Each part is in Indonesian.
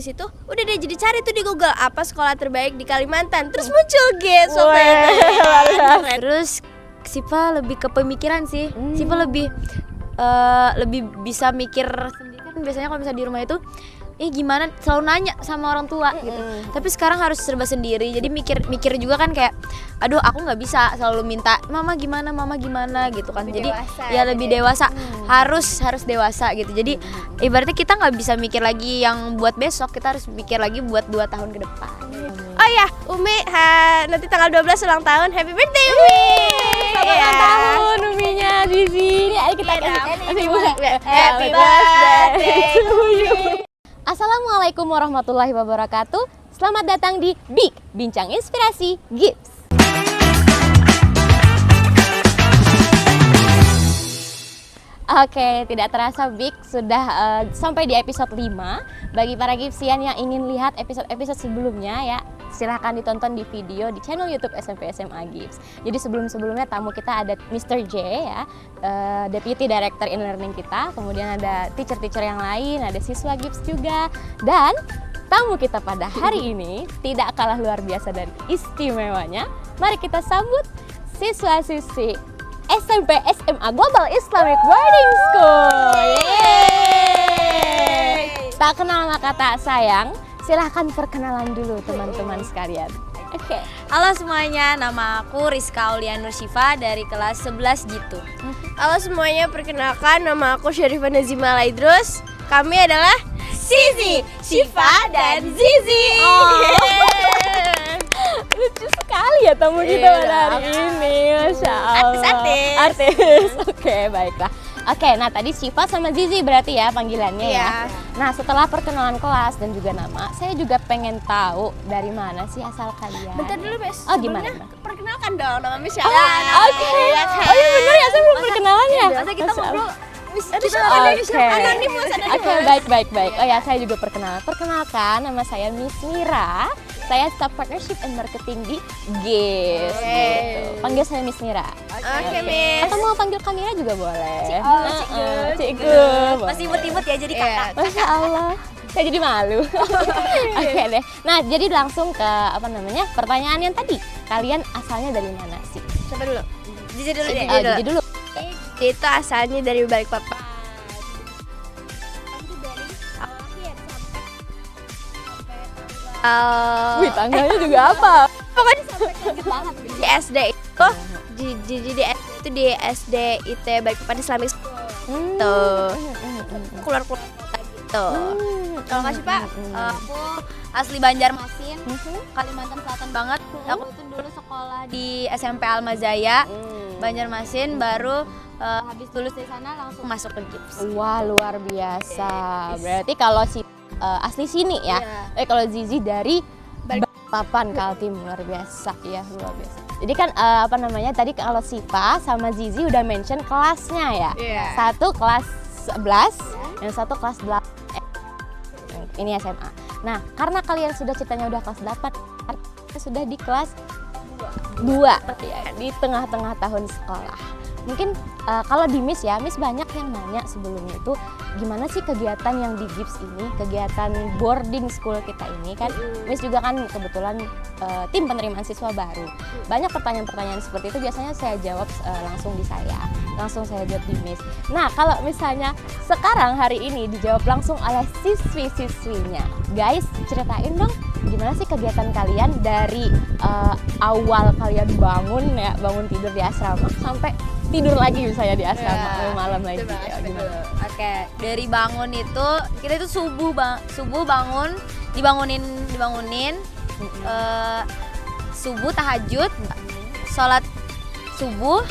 di situ, udah deh jadi cari tuh di Google apa sekolah terbaik di Kalimantan. Terus muncul GIPS waktu itu. Terus Siva lebih ke pemikiran sih. Siva lebih bisa mikir sendiri kan biasanya kalau misalnya di rumah itu gimana selalu nanya sama orang tua gitu. Tapi sekarang harus serba sendiri. Jadi mikir juga kan kayak aduh aku nggak bisa selalu minta mama gimana gitu kan. Jadi lebih dewasa. Harus dewasa gitu. Jadi ibaratnya kita nggak bisa mikir lagi yang buat besok, kita harus mikir lagi buat 2 tahun ke depan. Oh ya, Umi nanti tanggal 12 ulang tahun. Happy birthday Umi. Selamat ulang tahun Uminya Zizi. Ayo kita Happy birthday to you. Assalamualaikum warahmatullahi wabarakatuh. Selamat datang di Big Bincang Inspirasi GIPS. Oke, tidak terasa Big sudah sampai di episode 5. Bagi para Gipsian yang ingin lihat episode-episode sebelumnya ya, silahkan ditonton di video di channel YouTube SMP SMA Gips. Jadi sebelumnya tamu kita ada Mr. J ya, Deputy Director in Learning kita. Kemudian ada teacher-teacher yang lain, ada siswa Gips juga. Dan tamu kita pada hari ini tidak kalah luar biasa dan istimewanya. Mari kita sambut siswa-siswi SMP SMA Global Islamic Boarding School. Yeay. Tak kenal maka tak sayang. Silahkan perkenalan dulu teman-teman sekalian. Oke. Halo semuanya, nama aku Rizka Aulia Nursyifa dari kelas 11 gitu. Halo semuanya, perkenalkan nama aku Syarifah Nazima Laidrus. Kami adalah Sisi, Syifa, dan Zizi. Lucu sekali ya tamu kita pada hari ini, Masya Allah. Artis. Oke, baiklah. Oke, nah tadi Syifa sama Zizi berarti ya panggilannya ya. Nah setelah perkenalan kelas dan juga nama, saya juga pengen tahu dari mana sih asal kalian. Bentar dulu Miss, Oh gimana? perkenalkan dong nama Miss Oh iya bener ya, saya belum perkenalan ya. Masa kita ngobrol Oke, baik. Oh ya, saya juga perkenalkan nama saya Miss Mira. Saya Staff Partnership and Marketing di GIPS. Gitu. Panggil saya Miss Mira. Oke, Miss. Atau mau panggil Kak Mira juga boleh. Cikgu. Masih imut-imut ya jadi kakak. Masya Allah. Saya jadi malu. Oke deh. Nah, jadi langsung ke pertanyaan yang tadi. Kalian asalnya dari mana sih? Siapa dulu? Zizi dulu deh. Zizi dulu. Itu asalnya dari Balikpapan. Wih, tangganya juga apa? Pokoknya sampai kaget banget di SD itu di SD itu di SD IT Balikpapan Islamic School. Tuh. Keluar kota gitu. Kalau nggak sih Pak, aku asli Banjarmasin, Kalimantan Selatan banget. Aku itu dulu sekolah di SMP Almazaya, Banjarmasin, baru habis lulus dari sana langsung masuk ke GIPS. Wah, luar biasa. Berarti kalau asli sini ya. Kalau Zizi dari Balikpapan Kaltim, luar biasa ya, luar biasa. Jadi kan tadi kalau Syifa sama Zizi udah mention kelasnya ya. Satu kelas 11, yang satu kelas 8. Ini SMA. Nah, karena kalian sudah ceritanya udah kelas 8, sudah di kelas 2 ya, di tengah-tengah tahun sekolah. Mungkin kalau di Miss ya, Miss banyak yang nanya sebelumnya itu gimana sih kegiatan yang di GIPS ini, kegiatan boarding school kita ini kan. Miss juga kan kebetulan tim penerimaan siswa baru. Banyak pertanyaan-pertanyaan seperti itu biasanya saya jawab langsung langsung saya jawab di Miss. Nah, kalau misalnya sekarang hari ini dijawab langsung oleh siswi-siswinya. Guys, ceritain dong gimana sih kegiatan kalian dari awal kalian bangun tidur di asrama sampai tidur lagi misalnya di asrama malam lagi ya, gimana? Oke, dari bangun itu kita itu subuh bangun, dibangunin subuh tahajud, sholat subuh,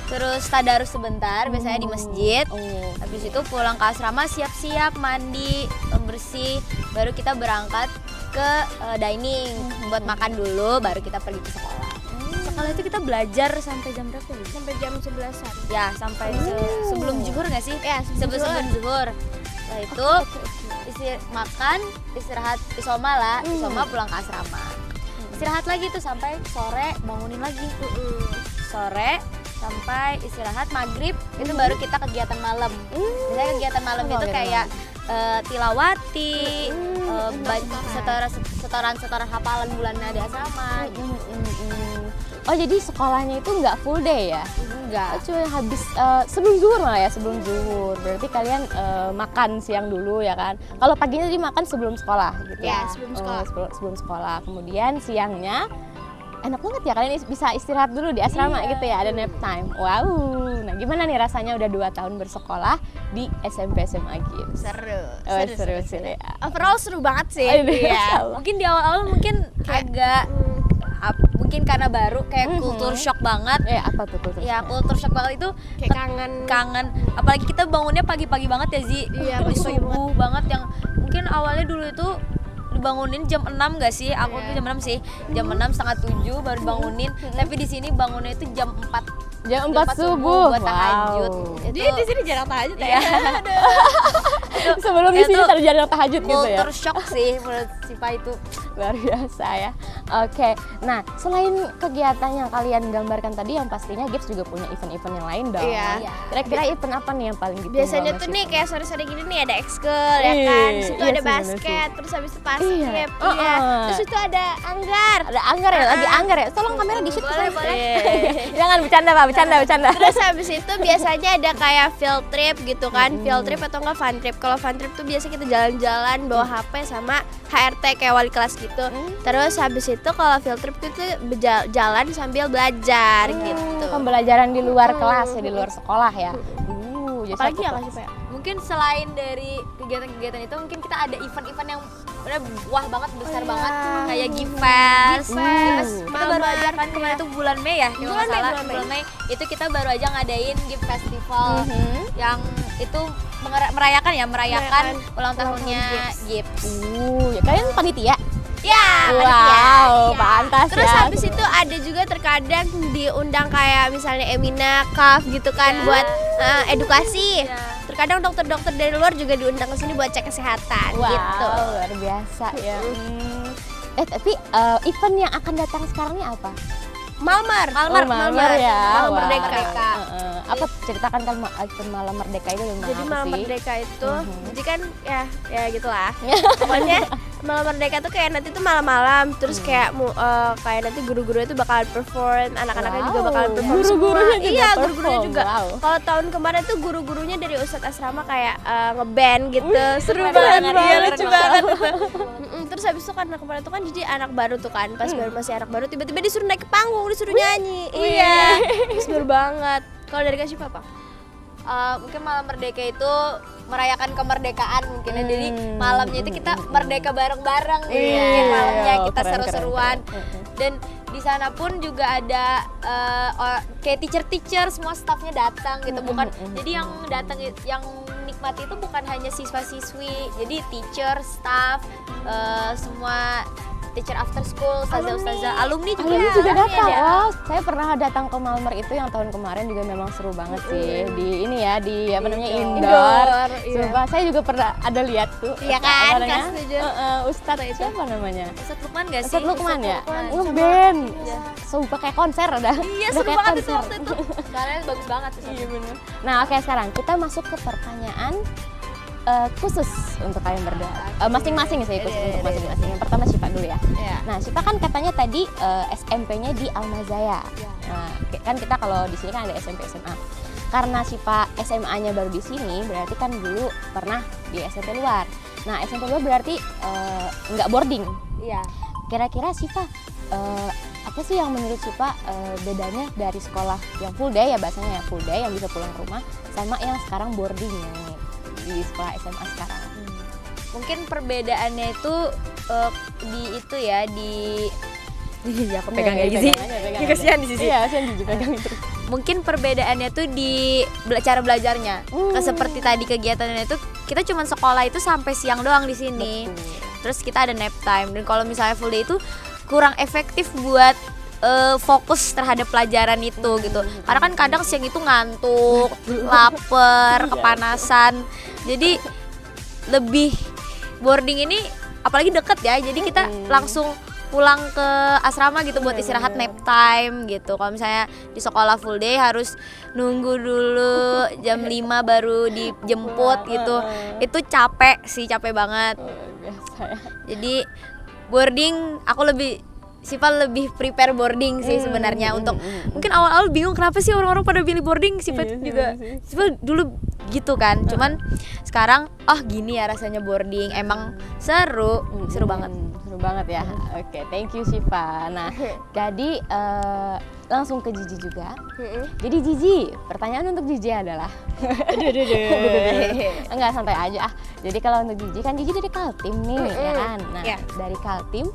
terus tadarus sebentar biasanya di masjid. Habis itu pulang ke asrama, siap-siap mandi, bersih, baru kita berangkat ke dining buat makan dulu, baru kita pergi ke sekolah. Sekolah itu kita belajar sampai jam berapa ya? Sampai jam 11-an. Ya, sampai sebelum zuhur nggak sih? Ya, sebelum zuhur. Setelah itu makan, istirahat, isoma pulang ke asrama. Istirahat lagi tuh sampai sore, bangunin lagi. Sore sampai istirahat maghrib, itu baru kita kegiatan malam. Misalnya kegiatan malam itu kayak tilawati, setoran hafalan bulanan di asrama gitu. Oh jadi sekolahnya itu nggak full day ya? Enggak. Cuma habis sebelum zuhur malah ya, sebelum zuhur. Berarti kalian makan siang dulu ya kan? Kalau paginya dimakan sebelum sekolah gitu. Ya, sebelum sekolah. Sebelum sekolah. Kemudian siangnya enak banget ya kalian bisa istirahat dulu di asrama gitu ya, ada nap time. Wow. Nah, gimana nih rasanya udah 2 tahun bersekolah di SMP SMA gitu? Seru. Seru ya. Overall seru banget sih. Iya. Mungkin di awal-awal mungkin agak mungkin karena baru kayak kultur shock banget. Apa tuh kultur? Ya, kultur shock banget itu Kayak kangen. Apalagi kita bangunnya pagi-pagi banget ya, Zi. Iya, Di pagi-pagi subuh banget yang mungkin awalnya dulu itu dibangunin jam 6 gak sih? Aku tuh jam 6 sih. Jam 6 setengah 7 baru bangunin. Tapi di sini bangunnya itu jam 4. Jam 4 subuh buat tahajud. Jadi di sini jarang tahajud ya. Sebelum di sini terjadi tahajud gitu ya. Kultur shock sih menurut Siva itu. Luar biasa ya. Oke, nah selain kegiatan yang kalian gambarkan tadi, yang pastinya Gibbs juga punya event-event yang lain dong. Iya. Kira-kira event apa nih yang paling ditunggu? Biasanya sama tuh Siva? nih kayak sore-sore gini nih ada ekskul ya kan. Di situ Iya ada sih, bener basket, sih. terus habis itu basket. Iya. Iya. Terus itu ada anggar. Ada anggar ya, lagi anggar ya. Tolong kamera di shoot. Boleh. Jangan bercanda Pak, bercanda. Terus habis itu biasanya ada kayak field trip gitu kan. Field trip atau enggak fun trip. Kalau fun trip tuh biasa kita jalan-jalan bawa HP sama HRT kayak wali kelas gitu. Terus habis itu kalau field trip itu jalan sambil belajar gitu. Pembelajaran di luar kelas ya, di luar sekolah ya. Jadi Apalagi satu- ya kasih Pak? Mungkin selain dari kegiatan-kegiatan itu mungkin kita ada event-event yang bener wah banget, besar banget kayak Gifest. Kita baru aja kan kemarin itu bulan Mei ya, kalau nggak salah. Bulan Mei itu kita baru aja ngadain Gift Festival yang itu merayakan ulang tahunnya Gift. ya kalian panitia? Ya, Wow, panitia. pantas Terus ya. habis itu ada juga terkadang diundang kayak misalnya Emina, Kaf gitu kan buat edukasi. Terkadang dokter-dokter dari luar juga diundang ke sini buat cek kesehatan Wow, gitu. luar biasa ya. Tapi event yang akan datang sekarang ini apa? Malmar ya. Malam Wah. Merdeka. Apa ceritakan kan event Malam Merdeka itu tentang Jadi apa Malam sih? Merdeka itu, jadi kan ya gitulah. Pokoknya Malam Merdeka tuh kayak nanti tuh malam-malam, terus kayak kayak nanti guru-guru itu bakalan perform, anak-anaknya juga bakalan perform. Guru-gurunya semua. juga Iya, perform, guru-gurunya juga. wow. Kalau tahun kemarin tuh guru-gurunya dari Ustadz Asrama kayak ngeband gitu, seru keren banget, banget, iya keren lucu banget. Terus habis itu karena kemarin tuh kan jadi anak baru tuh kan, pas baru masih anak baru tiba-tiba disuruh naik ke panggung, disuruh nyanyi. Iya, seru banget. Kalau dari Kak Syifa apa? Mungkin Malam Merdeka itu merayakan kemerdekaan mungkin ya. Jadi malamnya itu kita merdeka bareng-bareng gitu. Mungkin malamnya kita keren, seru-seruan. Dan di sana pun juga ada kayak teacher-teacher, semua staffnya datang gitu. Bukan jadi yang datang yang nikmati itu bukan hanya siswa-siswi. Jadi teacher, staff, semua teacher after school, ustazah-ustazah, alumni juga. Alumni juga datang. Ya. Wow, saya pernah datang ke Malmer itu yang tahun kemarin juga memang seru banget sih. Di ini ya, di apa namanya indoor. Sumpah, saya juga pernah ada lihat tuh. Iya kan, apa namanya? kelas 7. Ustadz siapa namanya? Ustadz Lukman gak sih? Ustadz Lukman ya? Lukman. Ngeband. Sumpah kayak konser udah. Iya, Udah seru kayak banget itu konser. waktu itu. Karena bagus banget sih. Iya bener. Nah oke, sekarang kita masuk ke pertanyaan khusus untuk kalian berdua. Masing-masing sih khusus untuk masing-masing. Yang pertama Syifa dulu ya. Iya. Nah Syifa kan katanya tadi SMP-nya di Almazaya. Nah kan kita kalau di sini kan ada SMP SMA. Karena Syifa SMA-nya baru di sini, berarti kan dulu pernah di SMP luar. Nah SMP luar berarti nggak boarding. Iya. Kira-kira Syifa apa sih yang menurut Syifa bedanya dari sekolah yang full day ya, bahasanya ya full day yang bisa pulang ke rumah, sama yang sekarang boarding yang di sekolah SMA sekarang? Mungkin perbedaannya itu di itu ya di aku pegang kayak gini. Kasihan di sisi. Iya, kasihan juga pegang itu. Mungkin perbedaannya tuh di cara belajarnya. Seperti tadi kegiatannya itu kita cuma sekolah itu sampai siang doang di sini. Terus kita ada nap time, dan kalau misalnya full day itu kurang efektif buat fokus terhadap pelajaran itu gitu. Karena kan kadang siang itu ngantuk, lapar, kepanasan. Jadi lebih boarding ini apalagi deket ya. Jadi kita langsung pulang ke asrama gitu buat istirahat nap time gitu. Kalau misalnya di sekolah full day harus nunggu dulu jam 5 baru dijemput gitu. Itu capek sih, capek banget. biasa ya. Jadi boarding aku Siva lebih prepare boarding sih sebenarnya untuk mungkin awal-awal bingung kenapa sih orang-orang pada pilih boarding. Siva juga Siva dulu gitu kan, cuman sekarang gini ya rasanya boarding, emang seru banget. Seru banget ya. Oke, thank you Siva. Nah, jadi langsung ke Gigi juga. Jadi Gigi, pertanyaan untuk Gigi adalah enggak, santai aja. Jadi kalau untuk Gigi kan Gigi dari Kaltim nih, ya kan? Nah, dari Kaltim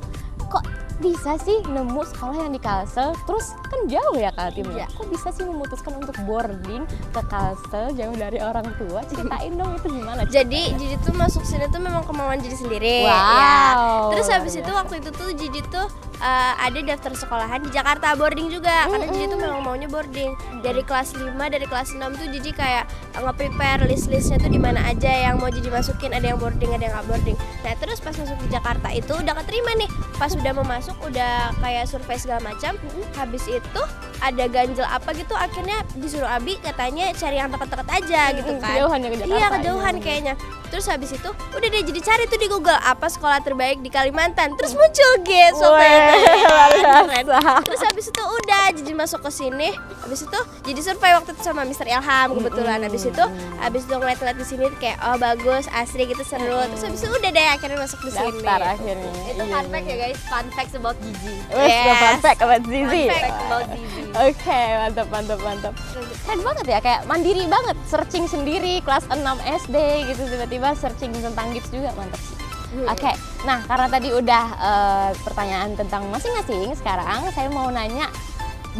kok bisa sih nemu sekolah yang di Kalsel, terus kan jauh ya Kaltim ya. Kok bisa sih memutuskan untuk boarding ke Kalsel jauh dari orang tua? Ceritain dong itu gimana? Jadi Gigi tuh masuk sini tuh memang kemauan Gigi sendiri. Wow. Ya. Terus habis itu waktu itu tuh Gigi tuh ada daftar sekolahan di Jakarta boarding juga, karena Gigi tuh memang maunya boarding. Dari kelas 5, dari kelas 6 tuh Gigi kayak nge-prepare list-listnya tuh di mana aja yang mau Gigi masukin, ada yang boarding, ada yang nggak boarding. Nah terus pas masuk di Jakarta itu udah keterima nih, pas udah mau masuk udah kayak survei segala macam. Habis itu ada ganjel apa gitu, akhirnya disuruh Abi katanya cari yang dekat-dekat aja gitu kan. Kejauhan ya ke Jakarta. Iya kejauhan kayaknya. Terus habis itu udah deh jadi cari tuh di Google apa sekolah terbaik di Kalimantan. Terus muncul gitu terus habis itu udah jadi masuk ke sini. Habis itu jadi survei waktu itu sama Mr. Ilham kebetulan. Habis itu ngeliat-ngeliat di sini kayak bagus, asri gitu, seru. Terus habis itu udah deh akhirnya masuk di sini. Daftar akhirnya. Itu fun fact ya guys, fun facts about Gigi. Fun fact about Zizi. Fun fact about Gigi. Oke, mantap. Keren banget ya, kayak mandiri banget, searching sendiri kelas 6 SD gitu, tiba-tiba searching tentang gips juga, mantap sih. Oke, nah karena tadi udah pertanyaan tentang masing-masing, sekarang saya mau nanya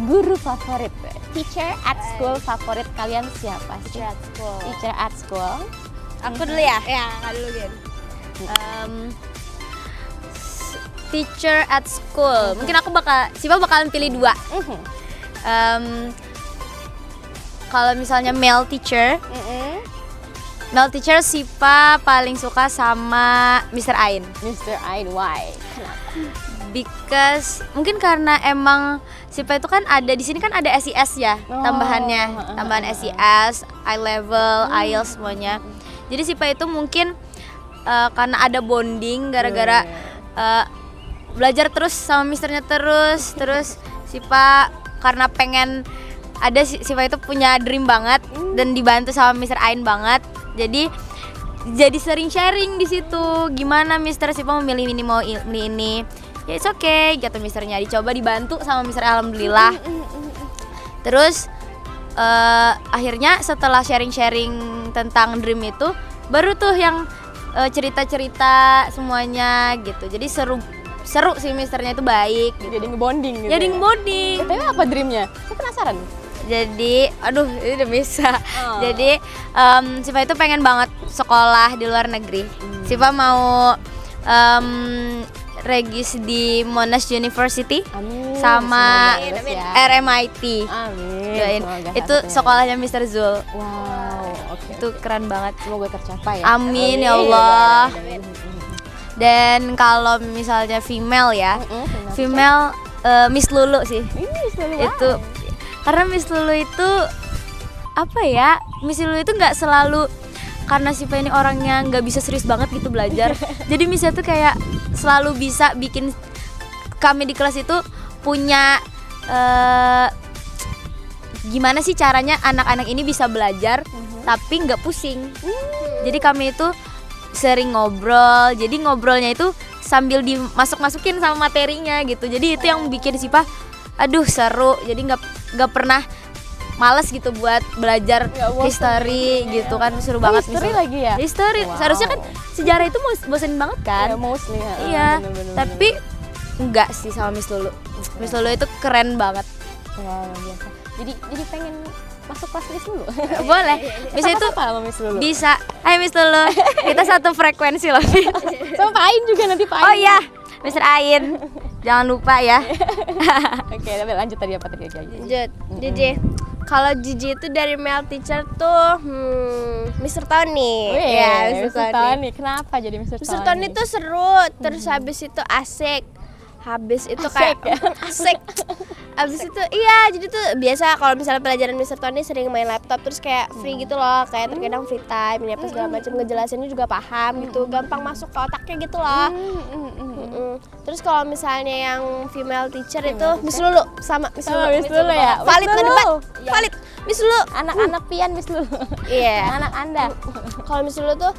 guru favorit, teacher at school favorit kalian siapa sih? Teacher at school. Aku dulu ya? Ya, dulu Gen. Teacher at school. Mungkin aku Siva bakalan pilih 2. Kalau misalnya male teacher Siva paling suka sama Mr. Ain. Mr. Ain, why? Kenapa? Because mungkin karena emang Siva itu kan ada di sini kan ada SIS ya, tambahan SIS, I level, IELTS semuanya. Jadi Siva itu mungkin karena ada bonding gara-gara belajar terus sama misternya terus Siva karena pengen ada Siva itu punya dream banget dan dibantu sama Mr. Ain banget. Jadi sering sharing di situ. Gimana Mister Siva memilih ini mau milih ini? Ya it's okay, kata misternya. Dicoba dibantu sama Mister, alhamdulillah. Terus akhirnya setelah sharing-sharing tentang dream itu, baru tuh yang cerita-cerita semuanya gitu. Jadi seru sih, misternya itu baik gitu. Jadi ngebonding gitu. Jadi ngebonding. Tapi apa dreamnya? Saya penasaran. Jadi, ini udah bisa. Jadi, Siva itu pengen banget sekolah di luar negeri. Siva mau regis di Monash University. Amin. Sama Amin. RMIT. Doain. Itu sekolahnya Mr. Zul. Wow, oke. Itu keren banget. Semoga tercapai ya. Amin ya Allah. Dan kalau misalnya female ya, female Miss Lulu sih. Itu karena Miss Lulu itu apa ya? Miss Lulu itu nggak selalu, karena Siva ini orangnya nggak bisa serius banget gitu belajar. Jadi Miss tuh kayak selalu bisa bikin kami di kelas itu punya gimana sih caranya anak-anak ini bisa belajar tapi nggak pusing. Jadi kami itu sering ngobrol. Jadi ngobrolnya itu sambil dimasuk-masukin sama materinya gitu. Jadi itu yang bikin Siva seru. Jadi nggak pernah males gitu buat belajar history gitu kan, seru banget. History lagi ya? History, seharusnya kan sejarah itu bosenin banget kan? Ya, mostly ya. Iya, bener. tapi enggak sih sama Miss Lulu. Miss Lulu itu keren banget. Wah, biasa. Jadi pengen masuk kelas Miss Lulu? Boleh. Miss itu sama Miss Lulu? bisa. Hai Miss Lulu, kita satu frekuensi loh. Sama Pak Ain juga nanti Pak Ain. Oh iya, Mr. Ain. Jangan lupa ya. Oke, tapi lanjut tadi apa tadi lagi? Lanjut, Gigi. Kalau Gigi itu dari male teacher tuh Mr. Tony. Ya, Mr. Tony. Kenapa jadi Mr. Tony? Mr. Tony tuh seru, terus habis itu asik. Habis itu kayak asik. Abis itu iya, jadi tuh biasa kalau misalnya pelajaran Mr. Tony sering main laptop terus kayak free gitu loh, kayak terkadang free time ini apa segala macam, ngejelasinnya juga paham gitu, gampang masuk ke otaknya gitu loh. Terus kalau misalnya yang female teacher itu Miss Lulu sama Miss Lulu ya. Valid nggak debat? Valid Miss Lulu. Anak-anak pian Miss Lulu. Iya. Anak Anda. Kalau Miss Lulu tuh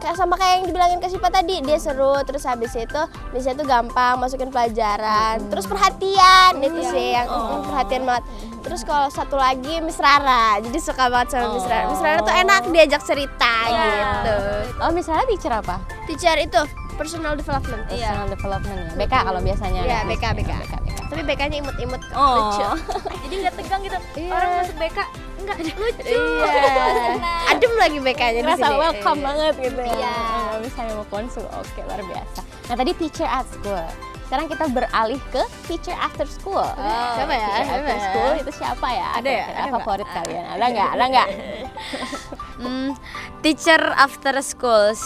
kayak sama kayak yang dibilangin ke Sipa tadi, dia seru, terus habis itu misalnya tuh gampang masukin pelajaran, terus perhatian itu sih yang perhatian banget. Terus kalau satu lagi Miss Rara, jadi suka banget sama Miss Rara. Miss Rara tuh enak diajak cerita gitu. Oh, misalnya teacher apa? Teacher itu personal development. Personal development ya. BK kalau biasanya. Iya, anak BK. BK. Tapi BK-nya imut-imut Oh. lucu. Jadi nggak tegang gitu. Orang masuk BK enggak lucu. Iya. Adem lagi BK-nya di Rasa sini. welcome banget gitu ya. Iya. Kalau misalnya mau konsul, oke, luar biasa. Nah, tadi teacher at school. Sekarang kita beralih ke teacher after school. Siapa ya? Teacher after school itu siapa ya? Ada ya? Kira-kira Ada favorit kalian? Ada nggak? Teacher after school.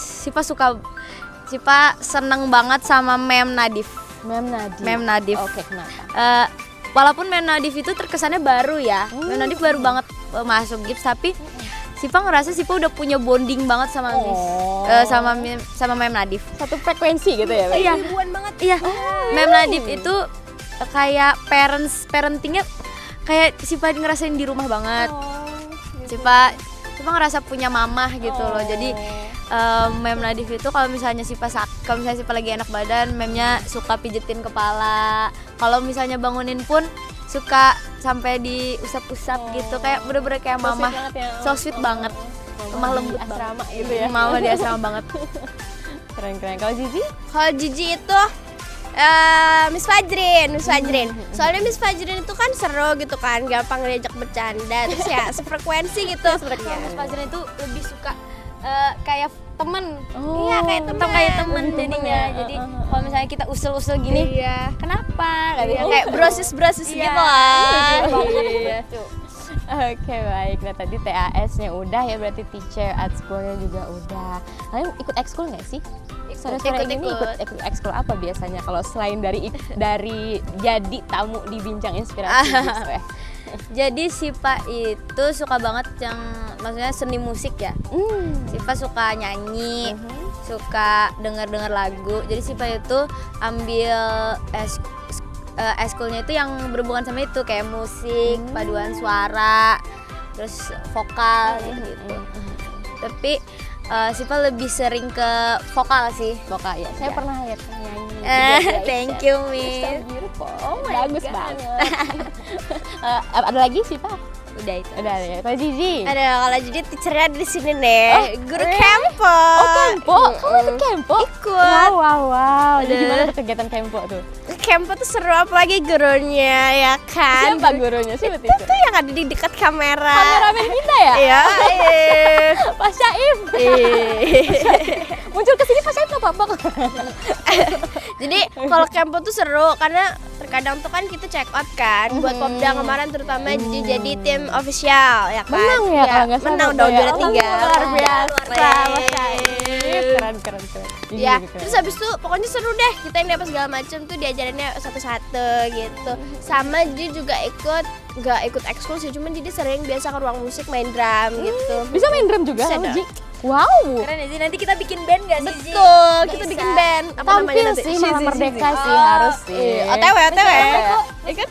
Sipa seneng banget sama Mem Nadif. Mem Nadif. Oke, kenapa? Walaupun Mem Nadif itu terkesannya baru ya. Mem Nadif baru banget masuk GIPS, tapi Sipa ngerasa Sipa udah punya bonding banget sama sama Mem Nadif. Satu frekuensi gitu ya? Iya. Ribuan banget. Iya. Mem Nadif itu kayak parentingnya kayak Sipa ngerasain di rumah banget. Sipa ngerasa punya mamah gitu loh. Jadi Mem Nadif itu kalau misalnya Sipa lagi enak badan, memnya suka pijetin kepala. Kalau misalnya bangunin pun suka sampai diusap-usap gitu, kayak bener-bener kayak mamah. So sweet banget. Lemah lembut asrama banget. gitu ya. Mama di asrama banget. Keren. Kalau Zizi? Kalau Gigi itu Miss Fajrin. Soalnya Miss Fajrin itu kan seru gitu kan, gampang diajak bercanda, terus ya sefrekuensi gitu. Mas Fajrin itu lebih suka kayak temen. Iya, kayak temen. Kayak temen jadinya. Jadi kalau misalnya kita usul-usul gini, Iya. kenapa? Iya, kayak brosis gitu lah. Iya. Oke, baik. Nah, tadi TAS-nya udah ya, berarti teacher at school-nya juga udah. Kalian ikut ekskul nggak sih? Sore-sore ini ikut ekskul apa biasanya kalau selain dari jadi tamu di Bincang Inspirasi gitu ya? Jadi Sipa itu suka banget yang maksudnya seni musik ya. Sipa suka nyanyi, suka dengar lagu. Jadi Sipa itu ambil eskulnya itu yang berhubungan sama itu, kayak musik, paduan suara, terus vokal gitu. Tapi Sipa lebih sering ke vokal sih. Vokal ya. Saya pernah lihat nyanyi. Thank you, Miss. So beautiful. Bagus banget. Ada lagi sih, Pak? Udah itu. Udah ya. Kalau Zizi? Kalau jadi teachernya di sini nih, guru Kempo. Oh, Kempo. Kamu ikut Kempo? Ikut. Wow. Jadi gimana tuh kegiatan Kempo tuh? Kempo tuh seru, apalagi gurunya ya kan. Siapa gurunya? Siapa Itu tuh yang ada di dekat kamera. Kameramen kita ya? Iya. Pak Syaif. Muncul ke sini Pak Syaif apa-apa. Jadi kalau Kempo tuh seru karena terkadang tuh kan kita check out kan buat Popda kemarin, terutama jadi tim official ya kan. Menang ya kalau nggak salah. Menang dong, juara 3. Luar biasa. Keren. Keren. Ya, terus habis itu pokoknya seru deh. Kita yang dapat segala macam tuh diajarinnya satu-satu gitu. Sama dia juga nggak ikut ekskul sih, cuman jadi sering biasa ke ruang musik main drum gitu. Bisa main drum juga Bisa sama dong. Ji? Wow. Keren ya, Ji. Nanti kita bikin band gak sih, Ji? Betul, kita bikin band. Apa namanya Tampil nanti? sih Malam Merdeka sih Oh, harus sih. OTW. Ikut.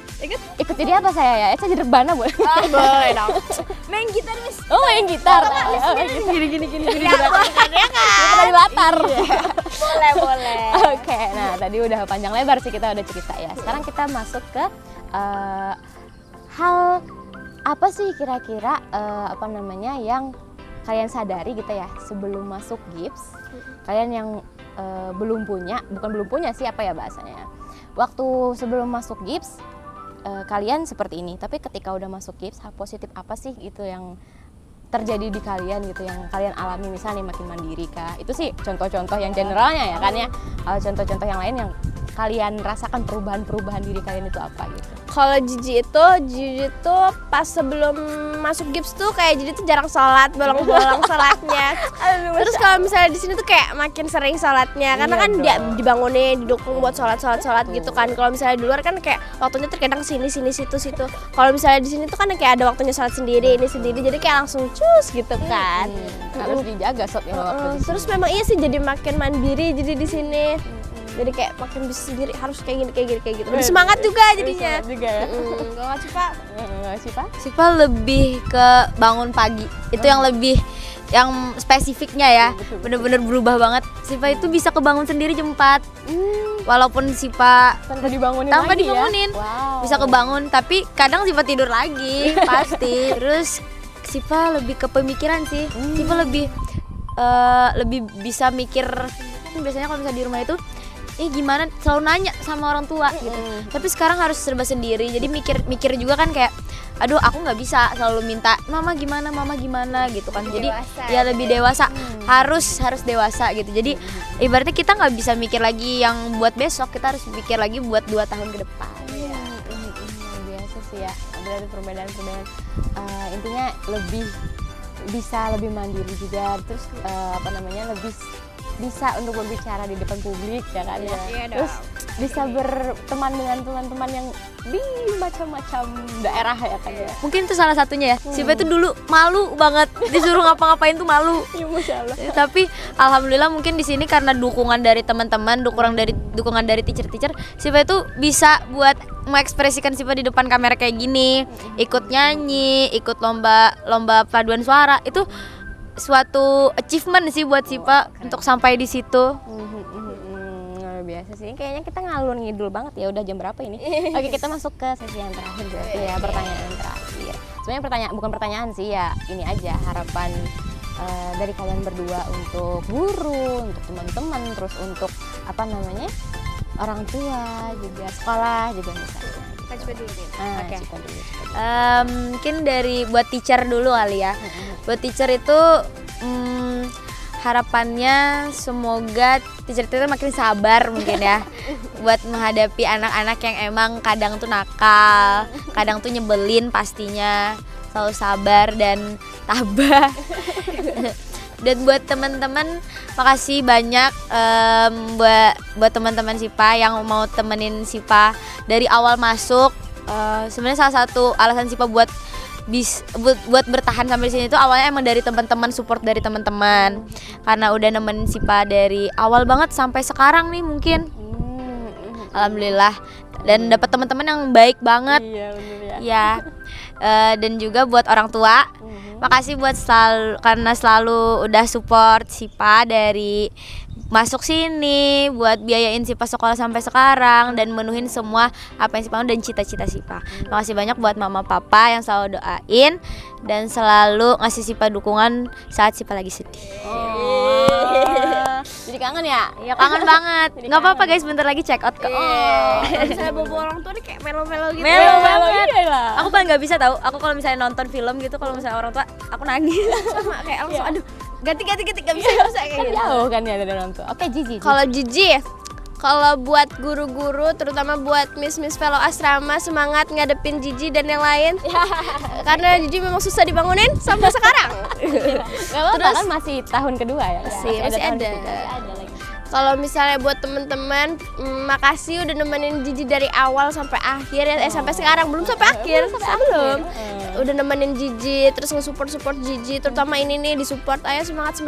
Ikut jadi apa saya ya? Saya jadi rebana boleh? Boleh dong. Main gitar, Miss. Oh main gitar. Gini. Ya kan? Dari latar. Boleh. Oke, nah tadi udah panjang lebar sih kita udah cerita ya. Sekarang kita masuk ke hal apa sih kira-kira yang kalian sadari gitu ya sebelum masuk GIPS. Kalian yang bukan belum punya sih apa ya bahasanya. Waktu sebelum masuk GIPS kalian seperti ini, tapi ketika udah masuk GIPS hal positif apa sih gitu yang terjadi di kalian gitu, yang kalian alami, misalnya makin mandiri kah? Itu sih contoh-contoh yang generalnya ya kan ya. Kalau contoh-contoh yang lain yang kalian rasakan perubahan diri kalian itu apa gitu? Kalau Gigi itu pas sebelum masuk gips tuh kayak Gigi tuh jarang sholat, bolong-bolong sholatnya. Terus kalau misalnya di sini tuh kayak makin sering sholatnya, karena kan dia dibangunin, didukung buat sholat gitu kan. Kalau misalnya di luar kan kayak waktunya terkadang sini situ. Kalau misalnya di sini tuh kan kayak ada waktunya sholat sendiri, ini sendiri, jadi kayak langsung cus gitu kan. Harus dijaga waktu di Terus memang iya sih jadi makin mandiri jadi di sini. Jadi kayak makin bisa sendiri, harus kayak gini gitu. Lebih semangat juga jadinya. juga ya. Kalau Sipa? Sipa lebih ke bangun pagi. Itu yang lebih yang spesifiknya ya. Bener-bener berubah banget. Sipa itu bisa kebangun sendiri jam 4. Walaupun Sipa Tanpa dibangunin tanpa lagi dibangunin. ya? Wow. Bisa kebangun, tapi kadang Sipa tidur lagi pasti. Terus Sipa lebih ke pemikiran sih. Sipa lebih bisa mikir. Biasanya kalau misalnya di rumah itu gimana selalu nanya sama orang tua gitu. Tapi sekarang harus serba sendiri. Jadi mikir juga kan kayak aduh aku nggak bisa selalu minta mama gimana gitu kan. Jadi dewasa, ya lebih dewasa. Harus dewasa gitu. Jadi ibaratnya kita nggak bisa mikir lagi yang buat besok, kita harus mikir lagi buat 2 tahun ke depan. Biasa sih ya. Berarti perbedaan intinya lebih mandiri juga. Terus lebih bisa untuk berbicara di depan publik ya kan ya. Terus bisa berteman dengan teman-teman yang di macam-macam daerah ya kan ya. Mungkin itu salah satunya ya. Sipa itu dulu malu banget disuruh ngapa-ngapain tuh malu. Ya Masya Allah. Tapi alhamdulillah mungkin di sini karena dukungan dari teman-teman, dukungan dari teacher-teacher, Sipa itu bisa buat mengekspresikan Sipa di depan kamera kayak gini, ikut nyanyi, ikut lomba paduan suara. Itu suatu achievement sih buat Sipa untuk sampai di situ. Luar biasa sih. Kayaknya kita ngalur ngidul banget ya. Udah jam berapa ini? Oke, kita masuk ke sesi yang terakhir berarti ya, pertanyaan terakhir. Sebenarnya bukan pertanyaan sih ya. Ini aja harapan dari kalian berdua untuk guru, untuk teman-teman, terus untuk orang tua juga, sekolah juga misalnya. Oke. Mungkin buat teacher dulu kali ya. Buat teacher itu harapannya semoga teacher itu makin sabar mungkin ya buat menghadapi anak-anak yang emang kadang tuh nakal, kadang tuh nyebelin pastinya. Selalu sabar dan tabah. Dan buat teman-teman makasih banyak buat teman-teman Sipa yang mau temenin Sipa dari awal masuk. Sebenarnya salah satu alasan Sipa buat bertahan sampai sini itu awalnya emang dari teman-teman, support dari teman-teman. Karena udah nemenin Sipa dari awal banget sampai sekarang nih mungkin. Alhamdulillah. Dan dapat teman-teman yang baik banget. Iya bener ya. Ya. Dan juga buat orang tua. Makasih karena selalu udah support Sipa dari masuk sini, buat biayain Sipa sekolah sampai sekarang dan menuhin semua apa yang Sipa mau dan cita-cita Sipa. Makasih banyak buat mama papa yang selalu doain dan selalu ngasih Sipa dukungan saat Sipa lagi sedih. Jadi kangen ya? Ya kangen banget. Nggak apa-apa guys, bentar lagi check out kok. Misalnya bobo orang tua nih kayak melo-melo gitu. Melo banget. Iyalah. Aku paling nggak bisa tahu. Aku kalau misalnya nonton film gitu, kalau misalnya orang tua, aku nangis. Sama kayak langsung aduh ganti gak bisa kayak gitu. Jauh kan ya dari orang tua. Oke, Gigi. Kalau Gigi, kalau buat guru-guru terutama buat miss fellow asrama, semangat ngadepin Gigi dan yang lain. Karena Gigi memang susah dibangunin sampai sekarang. Gak apa-apa kan masih tahun kedua ya? Masih ada. Lagi. Kalau misalnya buat temen-temen, makasih udah nemenin Gigi dari awal sampai akhir ya, sampai sekarang belum sampai akhir, belum. Udah nemenin Gigi, terus nge-support Gigi, terutama ini nih disupport, ayo semangat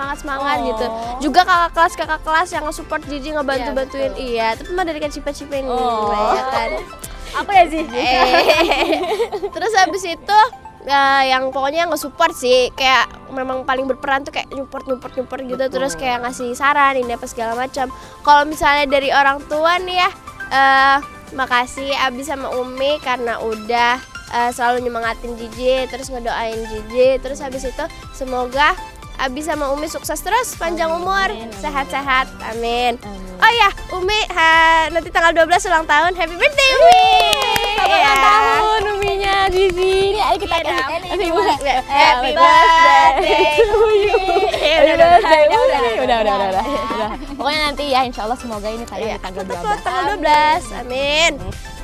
gitu. Juga kakak kelas yang nge-support Gigi, ngebantu-bantuin, iya. Tapi mah dari kan cipa-cipa ini, ya kan. Aku ya sih. Terus habis itu yang pokoknya nge-support sih, kayak memang paling berperan tuh kayak nyupport gitu. Terus kayak ngasih saran ini apa segala macam. Kalau misalnya dari orang tua nih ya, makasih Abi sama Umi karena udah selalu nyemangatin Gigi, terus ngedoain Gigi. Terus habis itu semoga Abi sama Umi sukses terus, panjang umur, sehat-sehat, amin. Oh ya, Umi nanti tanggal 12 ulang tahun, happy birthday Umi. Selamat ulang tahun Uminya. Zizi. Ini ayo kita kasih Happy bunga. Happy birthday to you. Udah. Pokoknya nanti ya insya Allah semoga ini tayang di tanggal 12. Tanggal 12. Amin.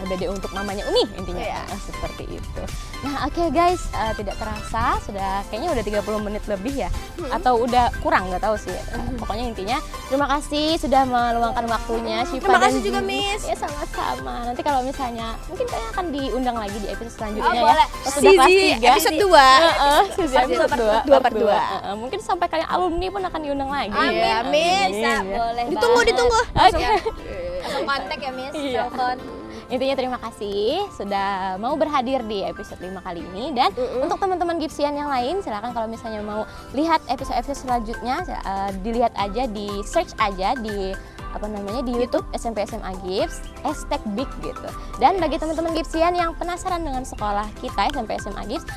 Beda untuk mamanya Umi intinya. Seperti itu. Nah oke guys, tidak terasa kayaknya udah 30 menit lebih ya, atau udah kurang nggak tahu sih. Pokoknya intinya terima kasih sudah meluangkan waktunya Syifa. Terima kasih dan juga Zizi. Miss. Ya sama-sama. Nanti kalau misalnya mungkin kayaknya akan diundang lagi di episode selanjutnya Oh, ya. boleh. Pas sudah kelas Zizi, 3. episode 2. Zizi episode 2 part 2. Mungkin sampai kalian alumni pun akan diundang lagi. Amin. Bisa, boleh. Ditunggu. Oke. Langsung kontak ya, Miss. Iya. Telepon. Intinya terima kasih sudah mau berhadir di episode 5 kali ini. Dan untuk teman-teman Gipsian yang lain, silakan kalau misalnya mau lihat episode-episode selanjutnya, dilihat aja, di search aja di di YouTube SMP SMA Gips #big gitu. Dan bagi teman-teman Gipsian yang penasaran dengan sekolah kita SMP SMA Gips,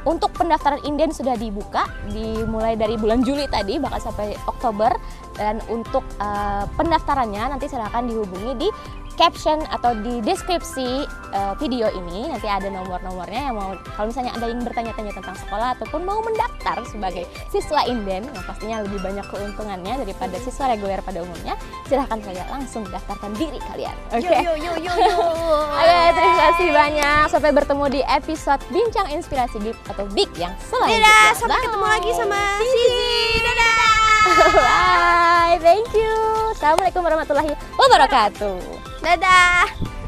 untuk pendaftaran inden sudah dibuka dimulai dari bulan Juli tadi bakal sampai Oktober. Dan untuk pendaftarannya nanti silakan dihubungi di caption atau di deskripsi video ini. Nanti ada nomor-nomornya yang mau, kalau misalnya Anda ingin bertanya-tanya tentang sekolah ataupun mau mendaftar sebagai siswa inden yang pastinya lebih banyak keuntungannya daripada siswa reguler pada umumnya, silahkan saja langsung daftarkan diri kalian. Oke. Yo. Oke, terima kasih banyak. Sampai bertemu di episode Bincang Inspirasi Big atau Big yang selanjutnya. Dadah, sampai ketemu lagi sama Zizi. Dadah. Bye, thank you. Assalamualaikum warahmatullahi wabarakatuh. Dadah.